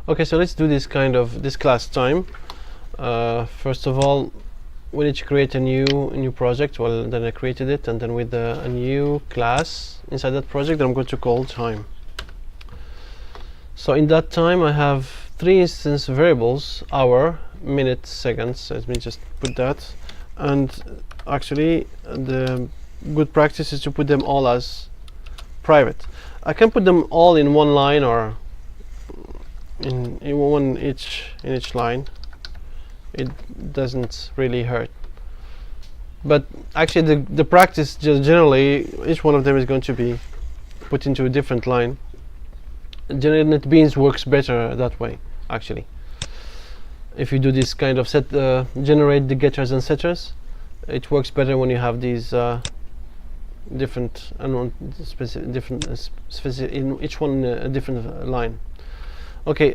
Okay, so let's do this class time. First of all, we need to create a new project. Well, then I created it, and then with a new class inside that project, I'm going to call time. So in that time, I have 3 instance variables: hour, minute, seconds. Let me just put that. And actually, the good practice is to put them all as private. I can put them all in one line or in each line. It doesn't really hurt. But actually, the practice just generally, each one of them is going to be put into a different line. Generally, NetBeans works better that way. Actually, if you do this kind of generate the getters and setters, it works better when you have these different in each one a different line. Okay,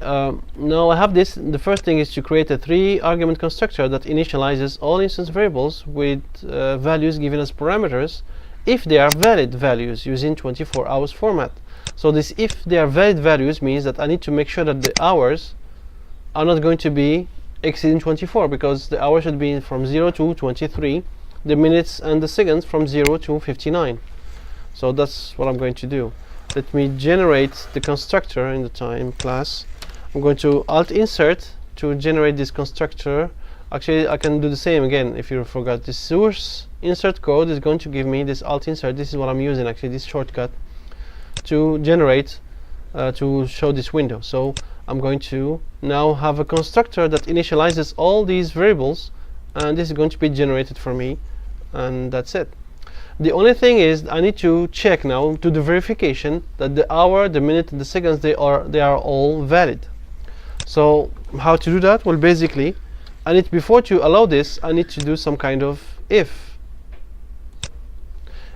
now I have this. The first thing is to create a 3-argument constructor that initializes all instance variables with values given as parameters if they are valid values using 24 hours format. So this if they are valid values means that I need to make sure that the hours are not going to be exceeding 24, because the hours should be from 0 to 23, the minutes and the seconds from 0 to 59. So that's what I'm going to do. Let me generate the constructor in the time class. I'm going to alt insert to generate this constructor. Actually, I can do the same again if you forgot. The source insert code is going to give me this alt insert. This is what I'm using, actually, this shortcut to generate to show this window. So I'm going to now have a constructor that initializes all these variables, and this is going to be generated for me, and that's it. The only thing is I need to check now to the verification that the hour, the minute, and the seconds, they are all valid. So how to do that? Well, basically, before to allow this, I need to do some kind of if.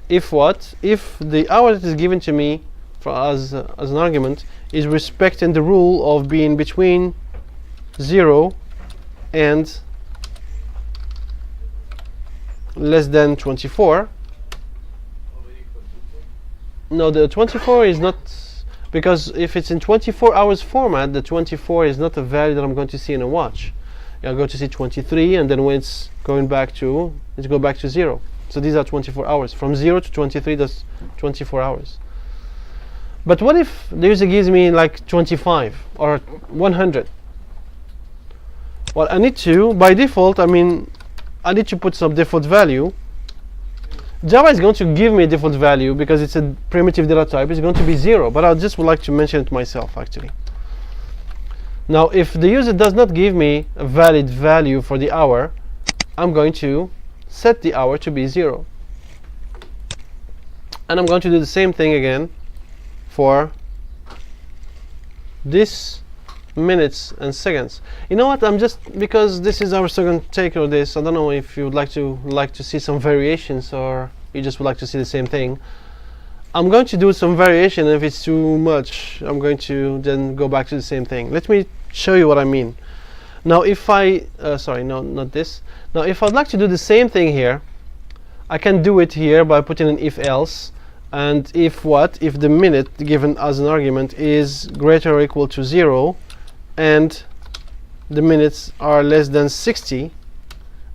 If what? If the hour that is given to me as an argument is respecting the rule of being between 0 and less than 24. No, the 24 is not, because if it's in 24 hours format, the 24 is not a value that I'm going to see in a watch. I'm going to see 23, and then when it's going back to, let's go back to 0. So these are 24 hours. From 0 to 23, that's 24 hours. But what if the user gives me like 25 or 100? Well, I need to, by default, I need to put some default value. Java is going to give me a default value because it's a primitive data type. It's going to be 0, but I just would like to mention it myself, actually. Now, if the user does not give me a valid value for the hour, I'm going to set the hour to be 0. And I'm going to do the same thing again for this minutes and seconds. You know what? Because this is our second take of this, I don't know if you would like to see some variations, or you just would like to see the same thing. I'm going to do some variation. If it's too much, I'm going to then go back to the same thing. Let me show you what I mean. Now, if I sorry, no, not this. Now, if I'd like to do the same thing here, I can do it here by putting an if else. And if what? If the minute given as an argument is greater or equal to 0, and the minutes are less than 60,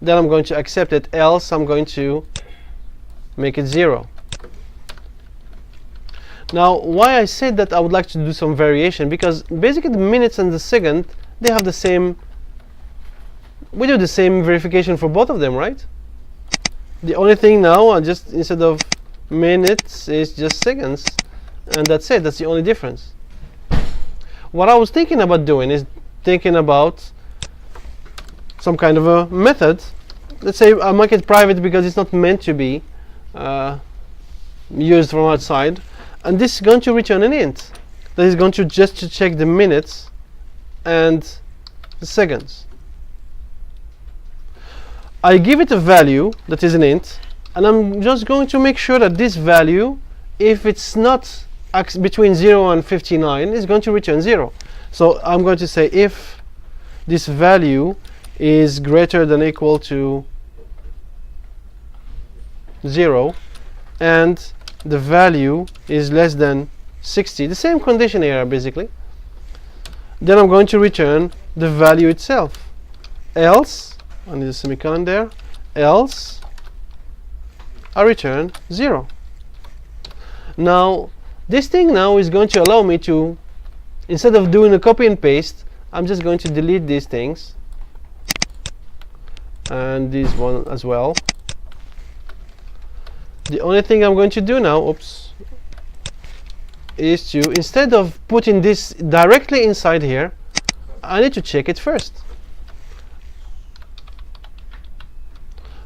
then I'm going to accept it, else I'm going to make it 0. Now, why I said that I would like to do some variation, because basically the minutes and the second, they have the same, we do the same verification for both of them, right? The only thing now, instead of minutes, is just seconds, and that's it. That's the only difference. What I was thinking about doing is some kind of a method. Let's say I make it private because it's not meant to be used from outside, and this is going to return an int that is going to just to check the minutes and the seconds. I give it a value that is an int, and I'm just going to make sure that this value, if it's not between 0 and 59, is going to return 0. So I'm going to say if this value is greater than or equal to 0 and the value is less than 60, the same condition here basically, then I'm going to return the value itself. Else, I need a semicolon there, else I return 0. Now this thing now is going to allow me to, instead of doing a copy and paste, I'm just going to delete these things and this one as well. The only thing I'm going to do now, oops, is to, instead of putting this directly inside here, I need to check it first.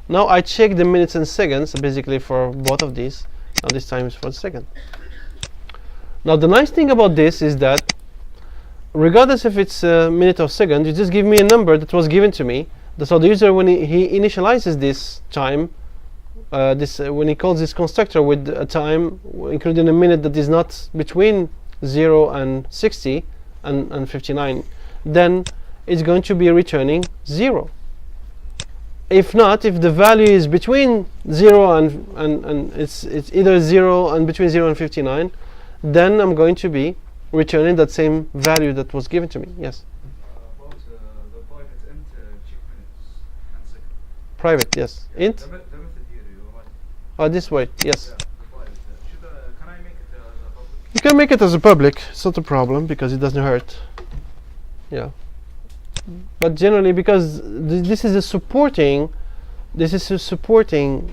Now I check the minutes and seconds basically for both of these. Now this time is for the second. Now the nice thing about this is that regardless if it's a minute or second, you just give me a number that was given to me. So the user, when he initializes this time, when he calls this constructor with a time including a minute that is not between 0 and 60 and 59, then it's going to be returning 0. If not, if the value is between 0 and it's either 0 and between 0 and 59, then I'm going to be returning that same value that was given to me. Yes? About the private int check minutes and seconds. Private, yes. Yeah, Int? the method here, you're right. Oh, this way, yes. Yeah, the private. Can I make it as a public? You can make it as a public, it's not a problem because it doesn't hurt. Yeah. But generally, because this is a supporting,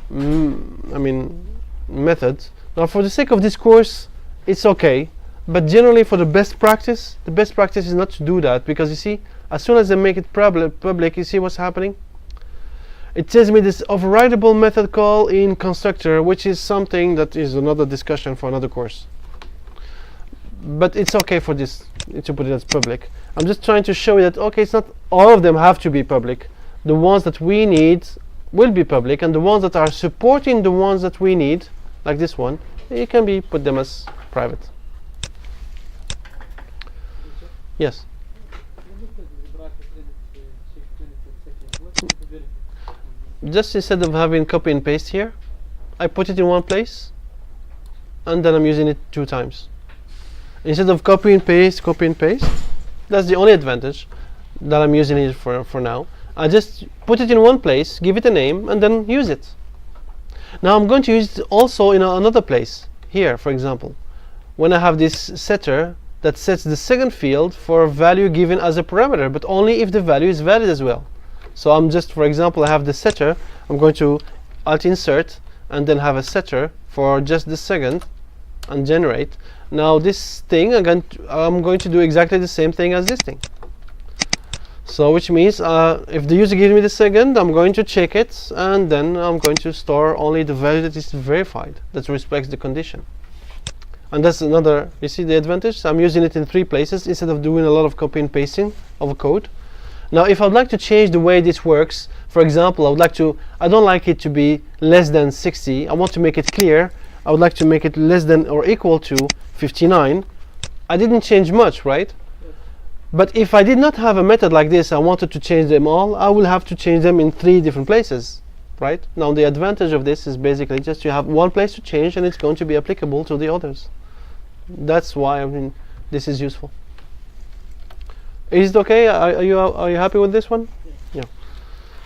I mean, method. Now, for the sake of this course, it's okay. But generally, for the best practice is not to do that, because you see, as soon as I make it public, you see what's happening. It tells me this overridable method call in constructor, which is something that is another discussion for another course. But it's okay for this to put it as public. I'm just trying to show you that okay, it's not all of them have to be public. The ones that we need will be public, and the ones that are supporting the ones that we need, like this one, you can put them as private. Yes. Just instead of having copy and paste here, I put it in one place, and then I'm using it 2 times. Instead of copy and paste, that's the only advantage that I'm using it for now. I just put it in one place, give it a name, and then use it. Now I'm going to use it also in another place. Here, for example, when I have this setter that sets the second field for a value given as a parameter, but only if the value is valid as well. So I'm just, for example, I have the setter. I'm going to alt insert and then have a setter for just the second and generate. Now this thing, I'm going to do exactly the same thing as this thing. So which means if the user gives me the second, I'm going to check it, and then I'm going to store only the value that is verified, that respects the condition. And that's another, you see the advantage? I'm using it in 3 places instead of doing a lot of copy and pasting of a code. Now if I'd like to change the way this works, for example, I don't like it to be less than 60, I want to make it clear, I would like to make it less than or equal to 59. I didn't change much, right? But if I did not have a method like this, I wanted to change them all, I will have to change them in 3 different places, right? Now the advantage of this is basically just you have one place to change, and it's going to be applicable to the others. That's why this is useful. Is it okay? Are you happy with this one? Yeah.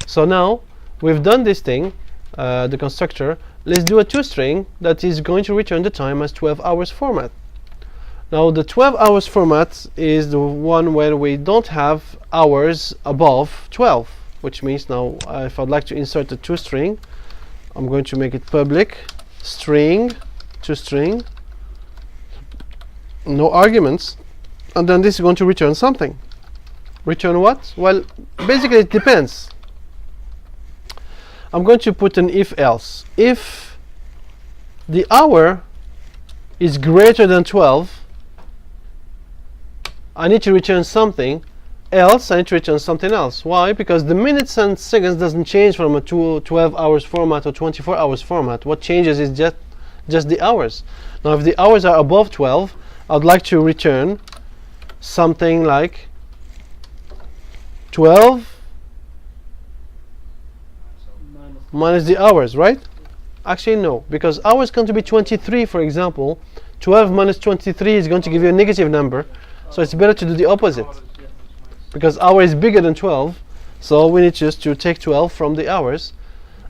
So now we've done this thing, the constructor. Let's do a toString that is going to return the time as 12 hours format. Now the 12 hours format is the one where we don't have hours above 12, which means now if I'd like to insert a toString, I'm going to make it public string toString, no arguments, and then this is going to return something. Return what? Well, basically it depends. I'm going to put an if else. If the hour is greater than 12, I need to return something else. I need to return something else. Why? Because the minutes and seconds doesn't change from a 12 hours format or 24 hours format. What changes is just the hours. Now if the hours are above 12, I'd like to return something like 12 minus the hours, right? Actually no, because hours going to be 23, for example. 12 minus 23 is going to give you a negative number, so it's better to do the opposite. because hour is bigger than 12, so we need just to take 12 from the hours,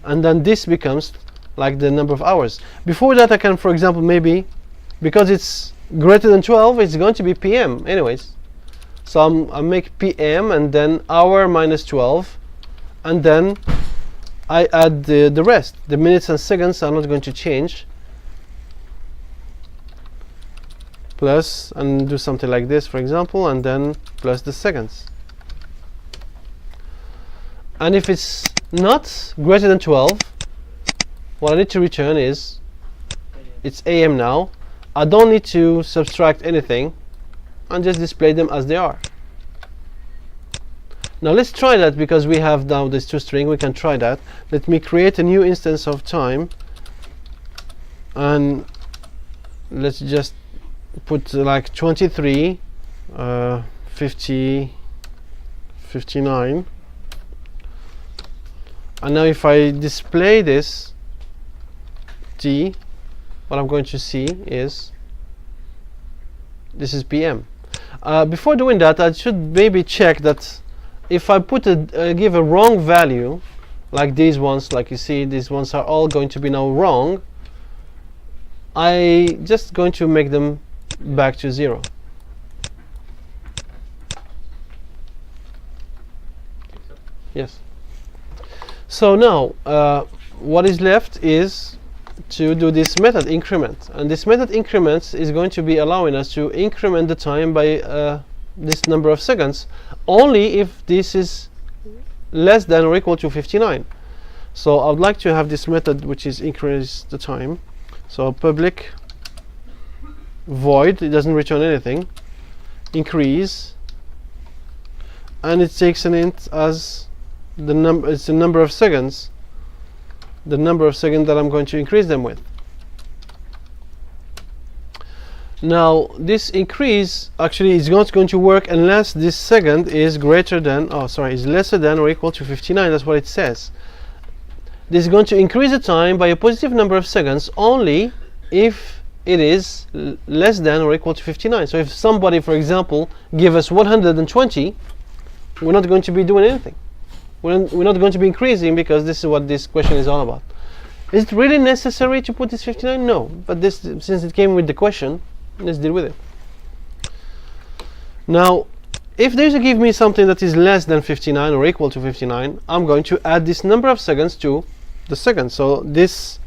and then this becomes like the number of hours. Before that I can, for example, maybe because it's greater than 12, it's going to be PM anyways, so I make PM and then hour minus 12, and then I add the rest. The minutes and seconds are not going to change, plus, and do something like this, for example, and then plus the seconds. And if it's not greater than 12, what I need to return is it's AM now. I don't need to subtract anything and just display them as they are. Now let's try that, because we have now this toString. We can try that. Let me create a new instance of time, and let's just put like 23, 50, 59. And now if I display this T, what I'm going to see is this is PM. Before doing that, I should maybe check that if I put give a wrong value, like these ones, like you see, these ones are all going to be now wrong, I just going to make them back to 0. Yes. So now what is left is to do this method increment, and this method increments is going to be allowing us to increment the time by this number of seconds only if this is less than or equal to 59. So I would like to have this method which is increase the time. So public void, it doesn't return anything, increase, and it takes an int as the number, it's the number of seconds, the number of seconds that I'm going to increase them with. Now this increase actually is not going to work unless this second is greater than, is lesser than or equal to 59. That's what it says. This is going to increase the time by a positive number of seconds only if it is less than or equal to 59. So if somebody, for example, give us 120, we're not going to be doing anything. We're not going to be increasing, because this is what this question is all about. Is it really necessary to put this 59? No, but this, since it came with the question, let's deal with it. Now, if there's a give me something that is less than 59 or equal to 59, I'm going to add this number of seconds to the second. So this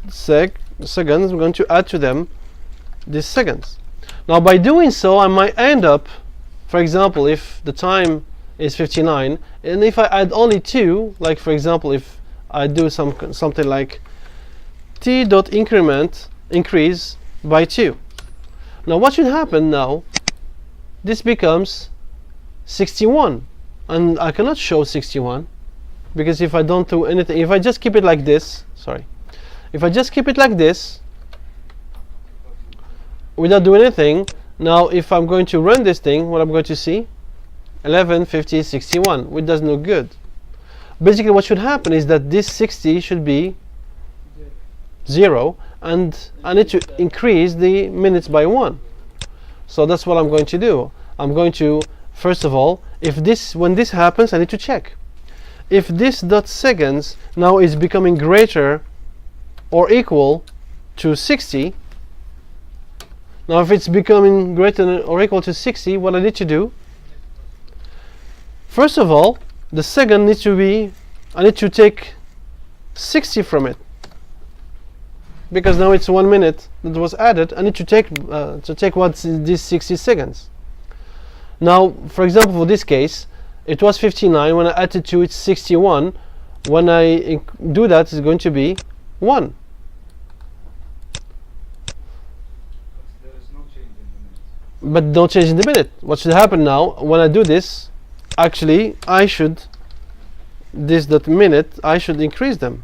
seconds, I'm going to add to them these seconds. Now by doing so, I might end up, for example, if the time is 59, and if I add only 2, like for example, if I do something like t.increment increase by 2. Now what should happen now? This becomes 61, and I cannot show 61 because if I don't do anything, if I just keep it like this, if I just keep it like this without doing anything, now if I'm going to run this thing, what I'm going to see, 11, 50, 61, which doesn't look good. Basically what should happen is that this 60 should be 0, and I need to increase the minutes by 1. So that's what I'm going to do. I'm going to, first of all, when this happens, I need to check. If this dot seconds now is becoming greater or equal to 60, now if it's becoming greater or equal to 60, what I need to do, first of all, the second needs to be, I need to take 60 from it, because now it's 1 minute that was added. I need to take what's in these 60 seconds. Now, for example, for this case, it was 59. When I added 2, it's 61. When I do that, it's going to be 1. There is no change in the minutes. But no change in the minute. What should happen now, when I do this, actually, I should, this dot minute, I should increase them.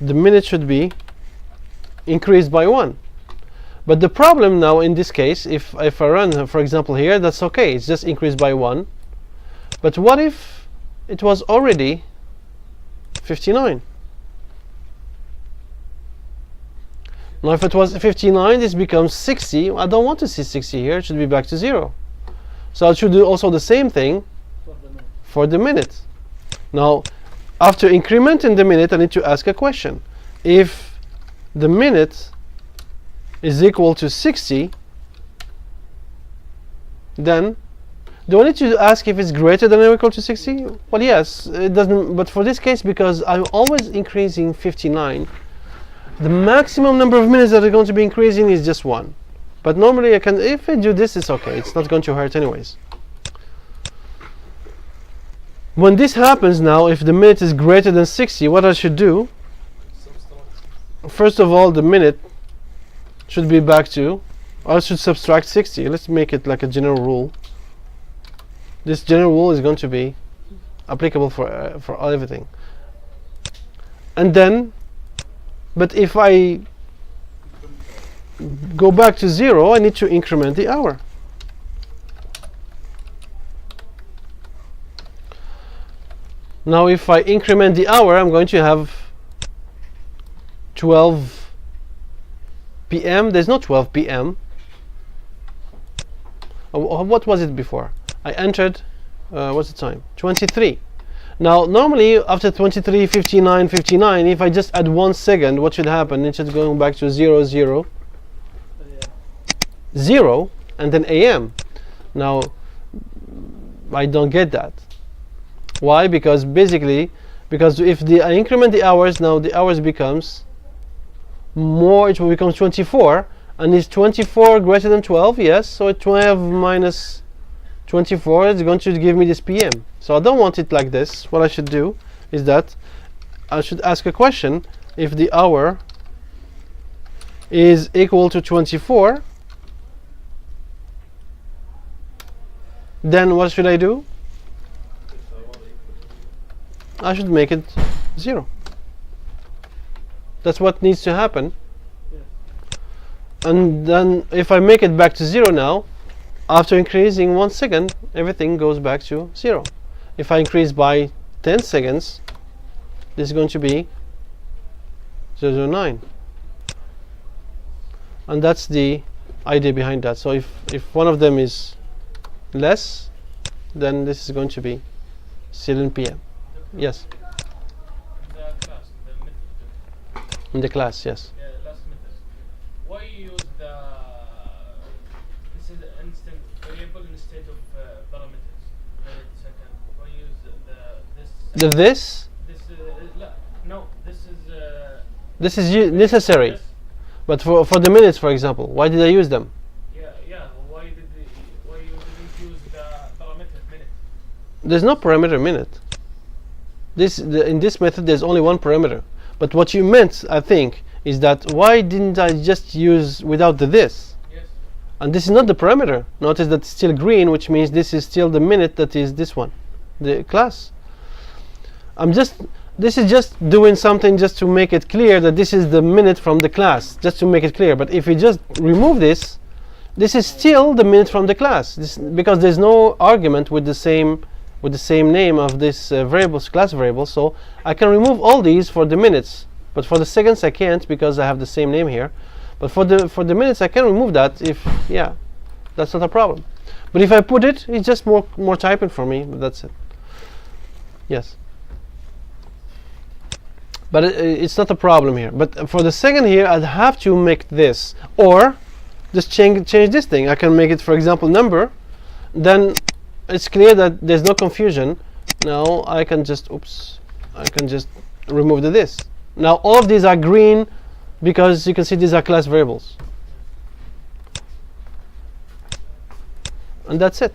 The minute should be increased by 1. But the problem now in this case, if I run, for example, here, that's okay, it's just increased by 1. But what if it was already 59? Now if it was 59, this becomes 60. I don't want to see 60 here, it should be back to 0. So I should do also the same thing For the minute. for the minute. Now, after incrementing the minute, I need to ask a question. If the minute is equal to 60, then do I need to ask if it's greater than or equal to 60? Well, yes, it doesn't. But for this case, because I'm always increasing 59, the maximum number of minutes that are going to be increasing is just 1. But normally I can, if I do this, it's okay. It's not going to hurt anyways. When this happens now, if the minute is greater than 60, what I should do, first of all, the minute should be back to, I should subtract 60. Let's make it like a general rule. This general rule is going to be applicable for everything. And then, but if I go back to 0, I need to increment the hour. Now if I increment the hour, I'm going to have 12 p.m. There's no 12 p.m. What was it before? I entered, what's the time? 23. Now normally after 23, 59, 59, if I just add 1 second, what should happen? It should go back to 0, 0, 0, and then AM. Now I don't get that. Why? Because basically, because if I increment the hours, now the hours becomes more, it will become 24, and is 24 greater than 12? Yes, so 12 minus 24 is going to give me this PM. So I don't want it like this. What I should do is that I should ask a question. If the hour is equal to 24, then what should I do? I should make it 0. That's what needs to happen. Yes. And then if I make it back to 0 now, after increasing 1 second, everything goes back to 0. If I increase by 10 seconds, this is going to be 0.09. And that's the idea behind that. So if one of them is less, then this is going to be still in PM. Yes. The class, the method. In the class, yes. Yeah, the last method. Why you use this is the instant variable instead of parameters? Minute, second. Why use this? This No, this is necessary. Yes. But for the minutes, for example, why did I use them? Yeah. Why you didn't use the parameter minute? There's no parameter minute. In this method, there's only one parameter. But what you meant, I think, is that why didn't I just use without the this? Yes. And this is not the parameter. Notice that it's still green, which means this is still the minute that is this one, the class. This is just doing something just to make it clear that this is the minute from the class, just to make it clear. But if we just remove this, this is still the minute from the class, because there's no argument with the same name of this class variable. So I can remove all these for the minutes, but for the seconds I can't because I have the same name here. But for the minutes I can remove that if, yeah, that's not a problem. But if I put it, it's just more typing for me, but that's it. Yes. But it's not a problem here. But for the second here, I'd have to make this, or just change this thing. I can make it, for example, number. Then it's clear that there's no confusion. Now I can just remove this. Now all of these are green because you can see these are class variables. And that's it.